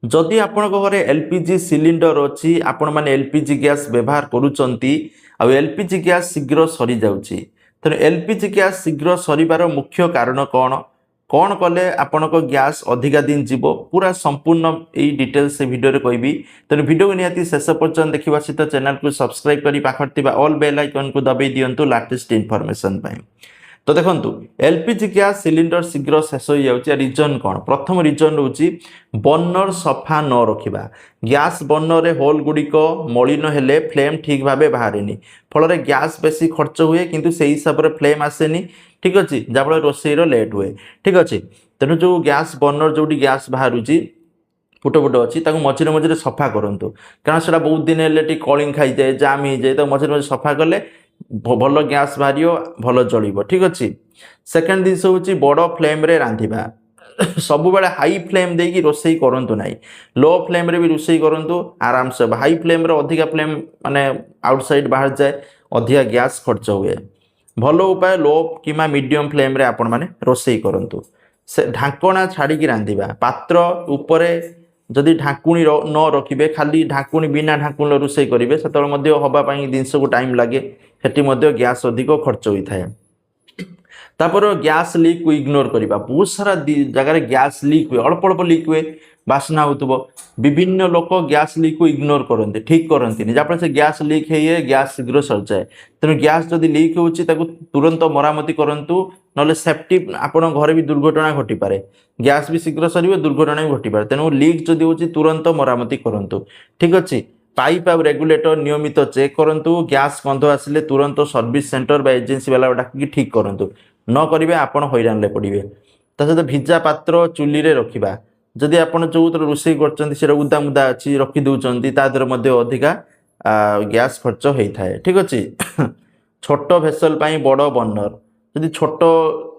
जदि आपण घरे एलपीजी सिलिंडर अच्छी आपण मैंने एलपीजी गैस व्यवहार करूचंती आ एलपीजी गैस शीघ्र सरी जाउची तेणु एलपीजी गैस शीघ्र सरिबार मुख्य कारण कौन कले आपण गैस अधिका दिन जीव पूरा संपूर्ण यही डिटेल्स से वीडियो कहबी तेणु वीडियो को निहाती शेष पर्यंत देखा सहित चैनल को सब्सक्राइब कर पाखर ऑल बेल आइकन को दबाई दिंतु लेटेस्ट इनफॉरमेशन पाई। तो देखो एलपीजी गैस सिलिंडर शीघ्र शेष हो जाए रिजन कौन प्रथम रिजन रोचे बर्नर सफा न रखा गैस बर्नर होल गुड़िक मलिन हेले फ्लेम ठीक भाव बाहर फल गैस बेसी खर्च हुए किंतु से हिसाब से फ्लेम आसेनी ठीक अच्छे जहाँफल रोषेईर लेट हुए ठीक अच्छे तेणु जो गैस बर्नर जो गैस बाहर फुट फुट अच्छी मझे मझे सफा करूँ कारण से बहुत दिन है कलिंग खाई जाए जाम हो जाए तो मझे मझे सफा कले भल गैस बाहर भल जल ठीक अच्छे सेकेंड जिस हूँ बड़ फ्लेम रे रांधिबा सब बेले हाई फ्लेम देकी रोषेई करंतु नाही लो फ्लेम रे भी रोषेई करंतु आराम से हाई फ्लेम रे अधिका फ्लेम माने आउटसाइड बाहर जाए अधिका गैस खर्च हुए भल उपाय लो कि मीडियम फ्लेम रे आपण माने रोषेई करंतु से ढांकणा छाड़ी रांधिबा पात्र उपरे जदि ढाकुणी न रखिबे खाली ढाकुणी बिना ढाकुणी रोषेई करेंगे से हवापाई जिनस को टाइम लगे सेठी गैस अधिक खर्च होता है। तापर गैस लीक को इग्नोर करवा बहुत सारा जगह गैस लीक हुए अल्प अल्प लीक हुए बास्ना हो विभिन्न लोक गैस लीक को इग्नोर करते ठीक करती जहाँफल से गैस लीक है गैस शीघ्र सर जाए तेणु गैस जदि लीक हो तुरंत मरामती करूँ ना सेफ्टी आपण घर भी दुर्घटना घटीपे गैस भी शीघ्र सर दुर्घटना भी घटीपे तेणु लीक जदि हो तुरंत मरामती करूँ ठीक अच्छे पाइप आ रेगुलेटर नियमित चेक करूँ गैस गंध आसिले तुरंत सर्विस सेंटर बा एजेंसी वाला डाक ठीक करूँ न करेंगे आपण हैरान पड़े सहित भिजा पात्र चुली रे रखा जदि आप जो रोषे कर उदा मुदा अच्छी रखी दौरान तादर अधिका गैस खर्च होता है ठीक अच्छे छोट भेसल बड़ बर्नर जदि छोट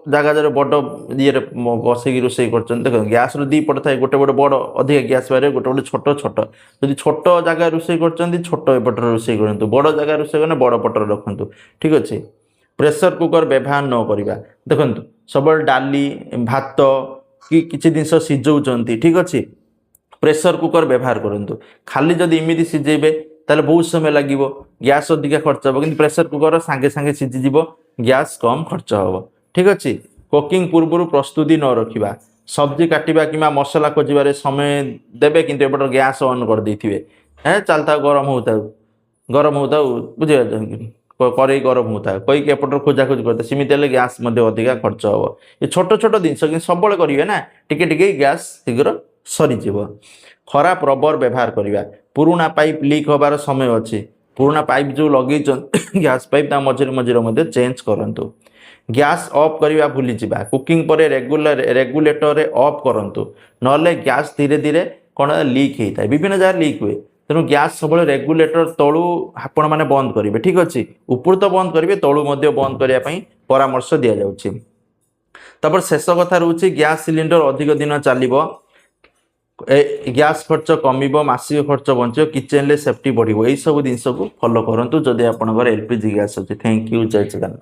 जगह बड़ ये बसई रोषे कर देख गैस दी पट थाए गोटे गोटे बड़ अधिक गैस बाहर गोटे गोटे छोट छोट जदि छोट जगह रोषे कर छोट एपटर रोषे करूँ बड़ जगह रोषे करें बड़ पटर रखु ठीक अच्छे प्रेशर कुकर व्यवहार न करवा देखो सब डाली भात कि किसी जिनस सिझौंती ठीक अच्छे प्रेशर कुकर व्यवहार करूँ खाली जदि इमिदी सिझेबे ताले बहुत समय लगे गैस अधिका खर्च हम कि प्रेशर कुकर सांगे सांगे सिझीज गैस कम खर्च हम ठीक अच्छे कुकिंग पूर्व प्रस्तुति न रखा सब्जी काटा कि मसला खोजार समय देवे कि एपट गैस ऑन कर देथिबे चलता गरम होता बुझे कड़े गरम होता है कहीकि एपटर खोजाखोज करते सेमती गैस अधिका खर्च हम ये छोट छोट जिनस कि सब करेंगे ना टिके टिके गैस शीघ्र सरीज खराब रबर व्यवहार करवा पुराना पाइप लीक होबार समय अच्छे पुराना पाइप जो लगे गैस पाइप मझे मझे चेंज करूँ गैस ऑफ करवा भूली जा कुकिंग पर रेगुलेटर ऑफ करूँ ना गैस धीरे धीरे कौन लीक होता है विभिन्न जगह लीक हुए तेणु गैस सब रेगुलेटर तलू आपण मैंने बंद करेंगे ठीक अच्छे ऊपर तो बंद करेंगे तलू बंद करने परामर्श दि जाऊँगी। तापर शेष कथा रोचे गैस सिलिंडर अधिक दिन चलो गैस खर्च कम मासिक खर्च बंचो किचेन रे सेफ्टी बढ़ यही सब जिन को फॉलो करूँ जदि आप एलपीजी गैस अच्छे। थैंक यू जय जगन्नाथ।